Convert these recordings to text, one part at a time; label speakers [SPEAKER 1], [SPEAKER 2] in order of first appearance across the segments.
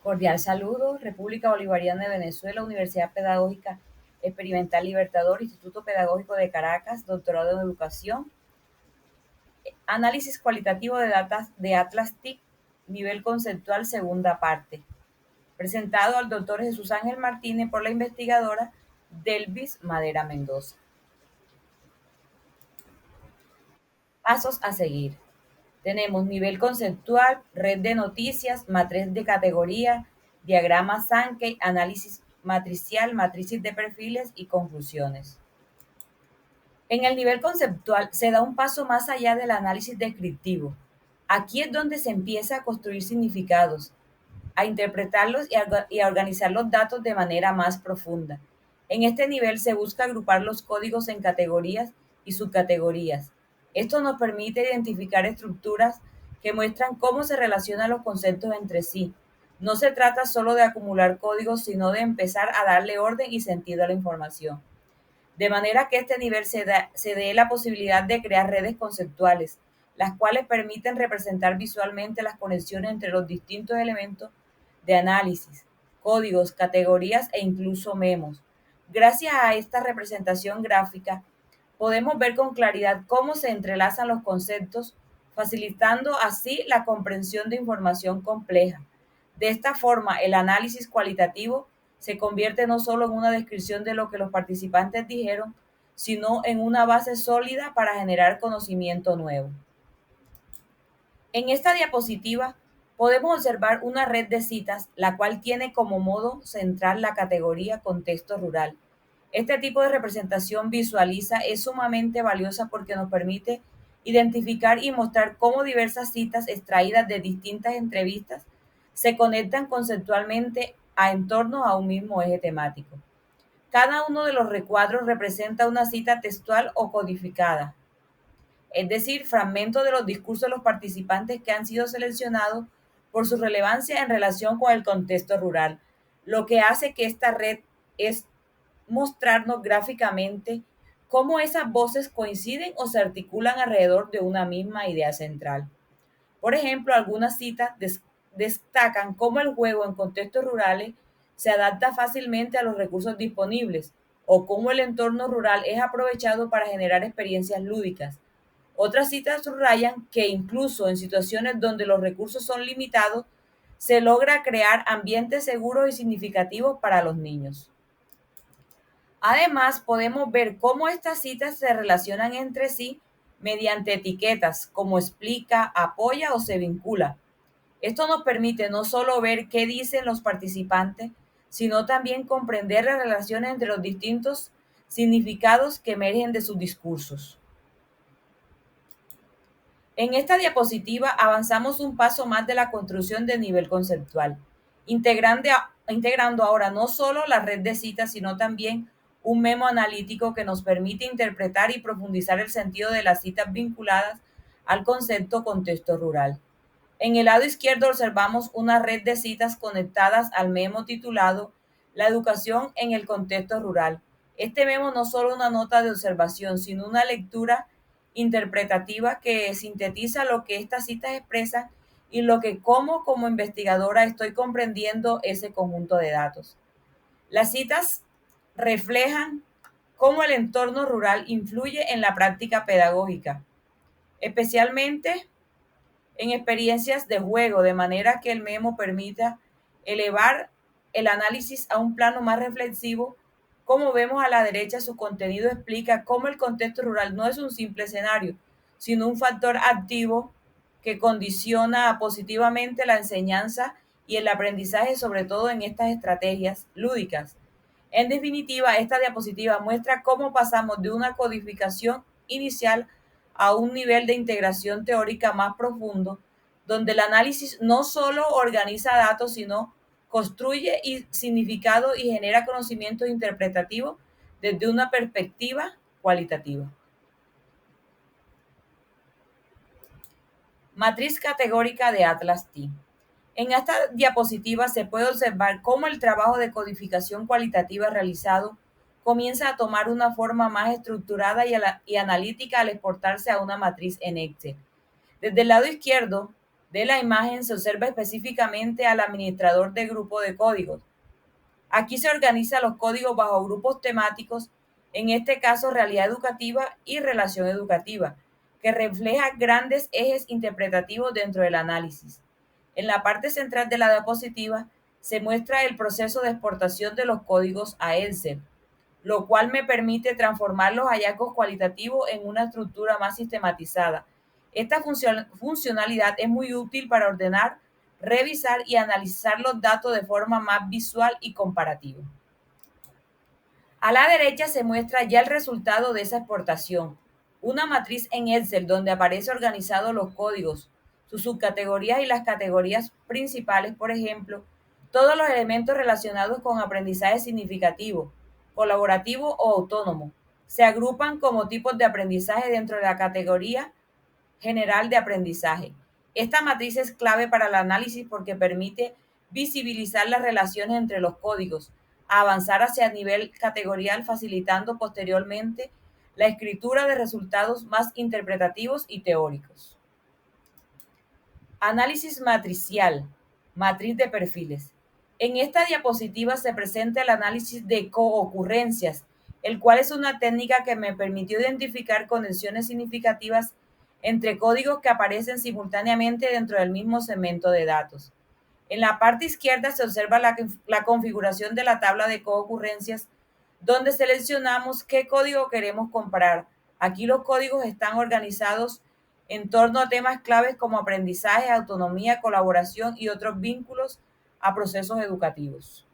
[SPEAKER 1] Cordial saludo, República Bolivariana de Venezuela, Universidad Pedagógica Experimental Libertador, Instituto Pedagógico de Caracas, doctorado en Educación, análisis cualitativo de datos de Atlas TIC, nivel conceptual, segunda parte, presentado al doctor Jesús Ángel Martínez por la investigadora Delvis Madera Mendoza. Pasos a seguir. Tenemos nivel conceptual, red de noticias, matriz de categoría, diagrama Sankey, análisis matricial, matrices de perfiles y conclusiones. En el nivel conceptual se da un paso más allá del análisis descriptivo. Aquí es donde se empieza a construir significados, a interpretarlos y a organizar los datos de manera más profunda. En este nivel se busca agrupar los códigos en categorías y subcategorías. Esto nos permite identificar estructuras que muestran cómo se relacionan los conceptos entre sí. No se trata solo de acumular códigos, sino de empezar a darle orden y sentido a la información. De manera que este nivel se dé la posibilidad de crear redes conceptuales, las cuales permiten representar visualmente las conexiones entre los distintos elementos de análisis, códigos, categorías e incluso memos. Gracias a esta representación gráfica, podemos ver con claridad cómo se entrelazan los conceptos, facilitando así la comprensión de información compleja. De esta forma, el análisis cualitativo se convierte no solo en una descripción de lo que los participantes dijeron, sino en una base sólida para generar conocimiento nuevo. En esta diapositiva podemos observar una red de citas, la cual tiene como modo central la categoría contexto rural. Este tipo de representación visualiza es sumamente valiosa porque nos permite identificar y mostrar cómo diversas citas extraídas de distintas entrevistas se conectan conceptualmente en torno a un mismo eje temático. Cada uno de los recuadros representa una cita textual o codificada, es decir, fragmentos de los discursos de los participantes que han sido seleccionados por su relevancia en relación con el contexto rural. Lo que hace que esta red es mostrarnos gráficamente cómo esas voces coinciden o se articulan alrededor de una misma idea central. Por ejemplo, algunas citas destacan cómo el juego en contextos rurales se adapta fácilmente a los recursos disponibles o cómo el entorno rural es aprovechado para generar experiencias lúdicas. Otras citas subrayan que incluso en situaciones donde los recursos son limitados, se logra crear ambientes seguros y significativos para los niños. Además, podemos ver cómo estas citas se relacionan entre sí mediante etiquetas como explica, apoya o se vincula. Esto nos permite no solo ver qué dicen los participantes, sino también comprender las relaciones entre los distintos significados que emergen de sus discursos. En esta diapositiva avanzamos un paso más de la construcción de nivel conceptual, integrando ahora no solo la red de citas, sino también un memo analítico que nos permite interpretar y profundizar el sentido de las citas vinculadas al concepto contexto rural. En el lado izquierdo observamos una red de citas conectadas al memo titulado La educación en el contexto rural. Este memo no solo una nota de observación, sino una lectura interpretativa que sintetiza lo que estas citas expresan y lo que como investigadora estoy comprendiendo ese conjunto de datos. Las citas reflejan cómo el entorno rural influye en la práctica pedagógica, especialmente en experiencias de juego, de manera que el memo permita elevar el análisis a un plano más reflexivo. Como vemos a la derecha, su contenido explica cómo el contexto rural no es un simple escenario, sino un factor activo que condiciona positivamente la enseñanza y el aprendizaje, sobre todo en estas estrategias lúdicas. En definitiva, esta diapositiva muestra cómo pasamos de una codificación inicial a un nivel de integración teórica más profundo, donde el análisis no solo organiza datos, sino construye significado y genera conocimiento interpretativo desde una perspectiva cualitativa. Matriz categórica de Atlas T. En esta diapositiva se puede observar cómo el trabajo de codificación cualitativa realizado comienza a tomar una forma más estructurada y analítica al exportarse a una matriz en Excel. Desde el lado izquierdo de la imagen se observa específicamente al administrador de grupo de códigos. Aquí se organizan los códigos bajo grupos temáticos, en este caso realidad educativa y relación educativa, que refleja grandes ejes interpretativos dentro del análisis. En la parte central de la diapositiva se muestra el proceso de exportación de los códigos a Excel, lo cual me permite transformar los hallazgos cualitativos en una estructura más sistematizada. Esta funcionalidad es muy útil para ordenar, revisar y analizar los datos de forma más visual y comparativa. A la derecha se muestra ya el resultado de esa exportación, una matriz en Excel donde aparece organizado los códigos, sus subcategorías y las categorías principales, por ejemplo, todos los elementos relacionados con aprendizaje significativo, colaborativo o autónomo. Se agrupan como tipos de aprendizaje dentro de la categoría general de aprendizaje. Esta matriz es clave para el análisis porque permite visibilizar las relaciones entre los códigos, avanzar hacia el nivel categorial, facilitando posteriormente la escritura de resultados más interpretativos y teóricos. Análisis matricial, matriz de perfiles. En esta diapositiva se presenta el análisis de coocurrencias, el cual es una técnica que me permitió identificar conexiones significativas entre códigos que aparecen simultáneamente dentro del mismo segmento de datos. En la parte izquierda se observa la configuración de la tabla de coocurrencias, donde seleccionamos qué código queremos comparar. Aquí los códigos están organizados en torno a temas claves como aprendizaje, autonomía, colaboración y otros vínculos a procesos educativos.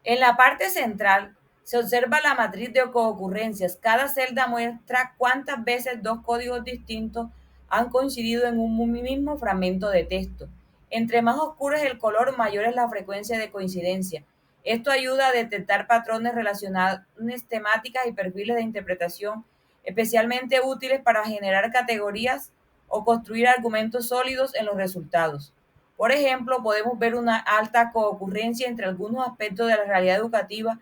[SPEAKER 1] En la parte central se observa la matriz de coocurrencias. Cada celda muestra cuántas veces dos códigos distintos han coincidido en un mismo fragmento de texto. Entre más oscuro es el color, mayor es la frecuencia de coincidencia. Esto ayuda a detectar patrones, relaciones temáticas y perfiles de interpretación, especialmente útiles para generar categorías o construir argumentos sólidos en los resultados. Por ejemplo, podemos ver una alta coocurrencia entre algunos aspectos de la realidad educativa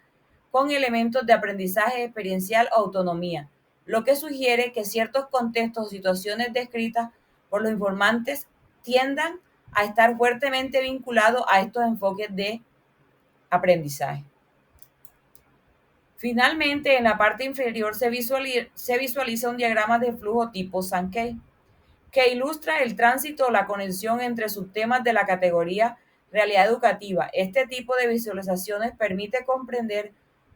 [SPEAKER 1] con elementos de aprendizaje experiencial o autonomía, lo que sugiere que ciertos contextos o situaciones descritas por los informantes tiendan a estar fuertemente vinculados a estos enfoques de aprendizaje. Finalmente, en la parte inferior se visualiza un diagrama de flujo tipo Sankey, que ilustra el tránsito o la conexión entre subtemas de la categoría realidad educativa. Este tipo de visualizaciones permite comprender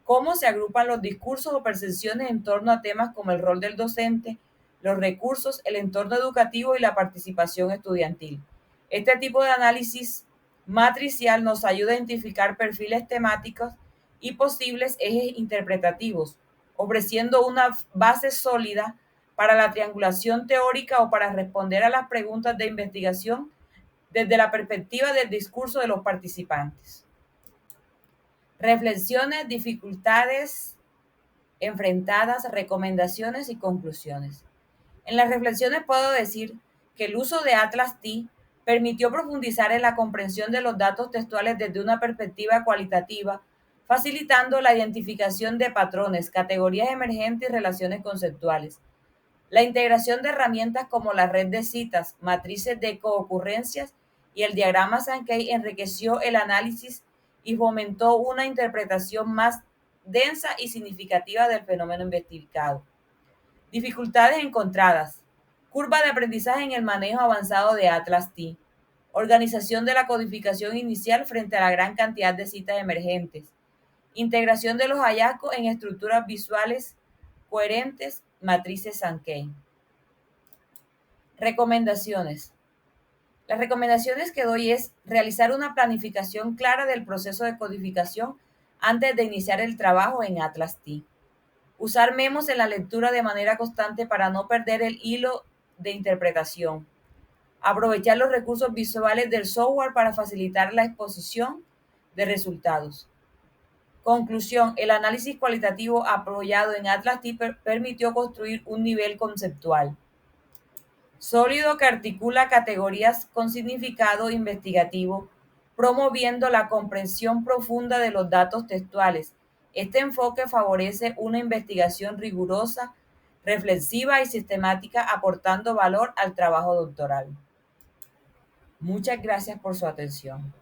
[SPEAKER 1] cómo se agrupan los discursos o percepciones en torno a temas como el rol del docente, los recursos, el entorno educativo y la participación estudiantil. Este tipo de análisis matricial nos ayuda a identificar perfiles temáticos y posibles ejes interpretativos, ofreciendo una base sólida para la triangulación teórica o para responder a las preguntas de investigación desde la perspectiva del discurso de los participantes. Reflexiones, dificultades enfrentadas, recomendaciones y conclusiones. En las reflexiones puedo decir que el uso de Atlas T permitió profundizar en la comprensión de los datos textuales desde una perspectiva cualitativa, facilitando la identificación de patrones, categorías emergentes y relaciones conceptuales. La integración de herramientas como la red de citas, matrices de coocurrencias y el diagrama Sankey enriqueció el análisis y fomentó una interpretación más densa y significativa del fenómeno investigado. Dificultades encontradas. Curva de aprendizaje en el manejo avanzado de Atlas T. Organización de la codificación inicial frente a la gran cantidad de citas emergentes. Integración de los hallazgos en estructuras visuales coherentes, matrices Sankey. Recomendaciones. Las recomendaciones que doy es realizar una planificación clara del proceso de codificación antes de iniciar el trabajo en Atlas T. Usar memos en la lectura de manera constante para no perder el hilo de interpretación. Aprovechar los recursos visuales del software para facilitar la exposición de resultados. Conclusión, el análisis cualitativo apoyado en Atlas T permitió construir un nivel conceptual sólido que articula categorías con significado investigativo, promoviendo la comprensión profunda de los datos textuales. Este enfoque favorece una investigación rigurosa, reflexiva y sistemática, aportando valor al trabajo doctoral. Muchas gracias por su atención.